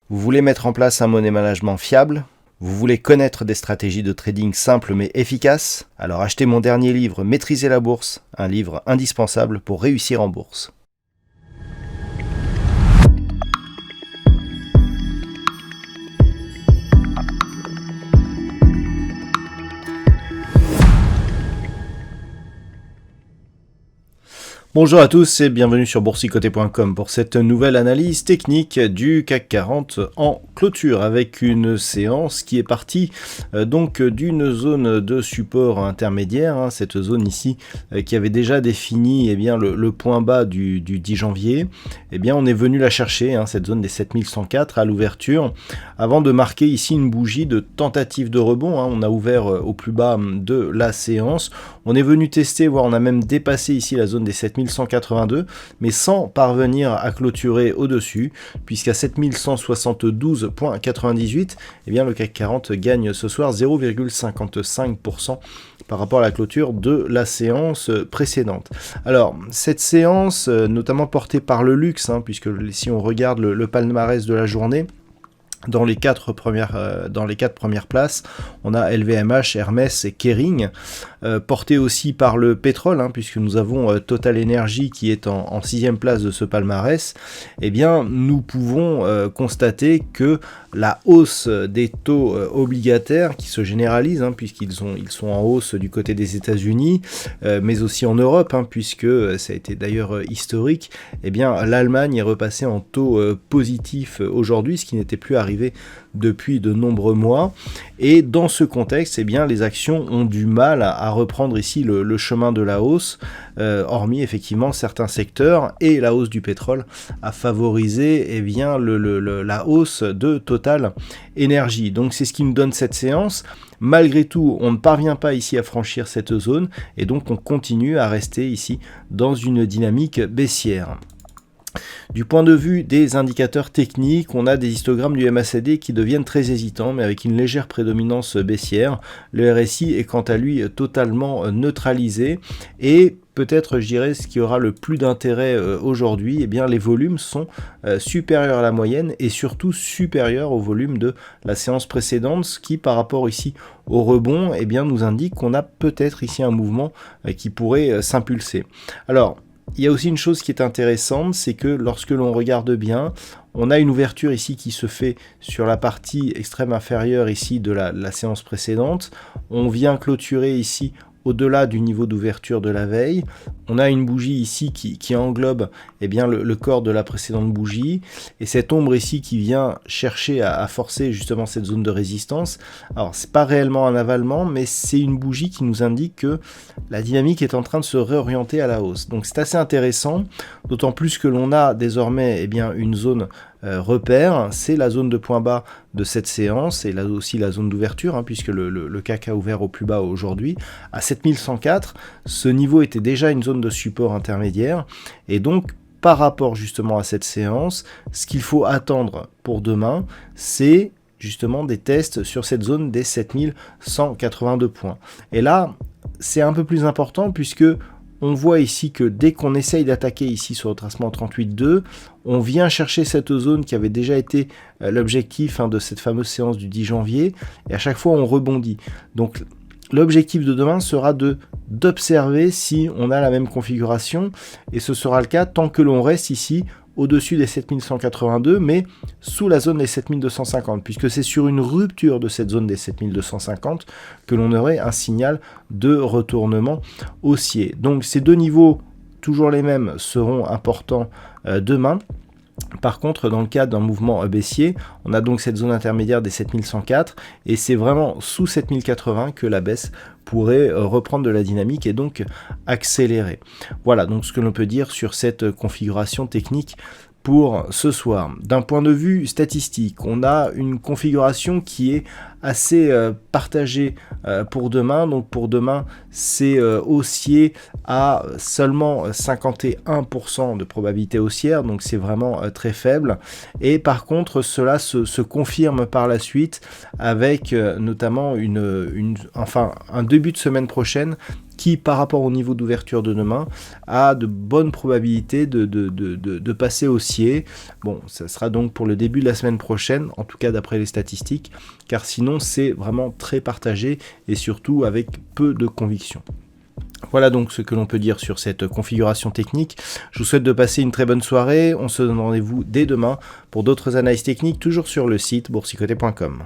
Vous voulez mettre en place un money management fiable? Vous voulez connaître des stratégies de trading simples mais efficaces? Alors achetez mon dernier livre, Maîtriser la bourse, un livre indispensable pour réussir en bourse. Bonjour à tous et bienvenue sur boursicoté.com pour cette nouvelle analyse technique du CAC 40 en clôture avec une séance qui est partie donc d'une zone de support intermédiaire, cette zone ici qui avait déjà défini le point bas du 10 janvier. On est venu la chercher, cette zone des 7104 à l'ouverture avant de marquer ici une bougie de tentative de rebond. On a ouvert au plus bas de la séance, on est venu tester, voire on a même dépassé ici la zone des 7182, mais sans parvenir à clôturer au-dessus, puisqu'à 7172,98, le CAC 40 gagne ce soir 0,55% par rapport à la clôture de la séance précédente. Alors, cette séance, notamment portée par le luxe, puisque si on regarde le palmarès de la journée, dans les quatre premières places, on a LVMH, Hermès et Kering, porté aussi par le pétrole, puisque nous avons Total Energy qui est en 6e place de ce palmarès. Nous pouvons constater que la hausse des taux obligataires qui se généralise, puisqu'ils sont en hausse du côté des États-Unis, mais aussi en Europe, puisque ça a été d'ailleurs historique, l'Allemagne est repassée en taux positif aujourd'hui, ce qui n'était plus arrivé depuis de nombreux mois. Et dans ce contexte, les actions ont du mal à reprendre ici le chemin de la hausse, hormis effectivement certains secteurs, et la hausse du pétrole a favorisé la hausse de Total Energy. Donc c'est ce qui nous donne cette séance. Malgré tout, on ne parvient pas ici à franchir cette zone, et donc on continue à rester ici dans une dynamique baissière. Du point de vue des indicateurs techniques, on a des histogrammes du MACD qui deviennent très hésitants, mais avec une légère prédominance baissière. Le RSI est quant à lui totalement neutralisé, et peut-être, je dirais, ce qui aura le plus d'intérêt aujourd'hui, les volumes sont supérieurs à la moyenne et surtout supérieurs au volume de la séance précédente, ce qui, par rapport ici au rebond, nous indique qu'on a peut-être ici un mouvement qui pourrait s'impulser. Alors, il y a aussi une chose qui est intéressante, c'est que lorsque l'on regarde bien, on a une ouverture ici qui se fait sur la partie extrême inférieure ici de la séance précédente. On vient clôturer ici au-delà du niveau d'ouverture de la veille. On a une bougie ici qui englobe le corps de la précédente bougie, et cette ombre ici qui vient chercher à forcer justement cette zone de résistance. Alors c'est pas réellement un avalement, mais c'est une bougie qui nous indique que la dynamique est en train de se réorienter à la hausse. Donc c'est assez intéressant, d'autant plus que l'on a désormais une zone repère, c'est la zone de point bas de cette séance, et là aussi la zone d'ouverture, puisque le CAC a ouvert au plus bas aujourd'hui à 7104. Ce niveau était déjà une zone de support intermédiaire, et donc par rapport justement à cette séance, ce qu'il faut attendre pour demain, c'est justement des tests sur cette zone des 7182 points. Et là, c'est un peu plus important, puisque on voit ici que dès qu'on essaye d'attaquer ici sur le retracement 38.2, on vient chercher cette zone qui avait déjà été l'objectif de cette fameuse séance du 10 janvier, et à chaque fois on rebondit. Donc l'objectif de demain sera d'observer si on a la même configuration, et ce sera le cas tant que l'on reste ici au-dessus des 7182, mais sous la zone des 7250, puisque c'est sur une rupture de cette zone des 7250 que l'on aurait un signal de retournement haussier. Donc ces deux niveaux, toujours les mêmes, seront importants demain. Par contre, dans le cas d'un mouvement baissier, on a donc cette zone intermédiaire des 7104, et c'est vraiment sous 7080 que la baisse pourrait reprendre de la dynamique et donc accélérer. Voilà donc ce que l'on peut dire sur cette configuration technique pour ce soir. D'un point de vue statistique, on a une configuration qui est assez partagé pour demain. Donc pour demain, c'est haussier à seulement 51% de probabilité haussière, donc c'est vraiment très faible. Et par contre, cela se confirme par la suite avec notamment un début de semaine prochaine qui, par rapport au niveau d'ouverture de demain, a de bonnes probabilités de passer haussier. Bon, ça sera donc pour le début de la semaine prochaine, en tout cas d'après les statistiques, car sinon c'est vraiment très partagé et surtout avec peu de conviction. Voilà donc ce que l'on peut dire sur cette configuration technique. Je vous souhaite de passer une très bonne soirée. On se donne rendez-vous dès demain pour d'autres analyses techniques, toujours sur le site boursicoté.com.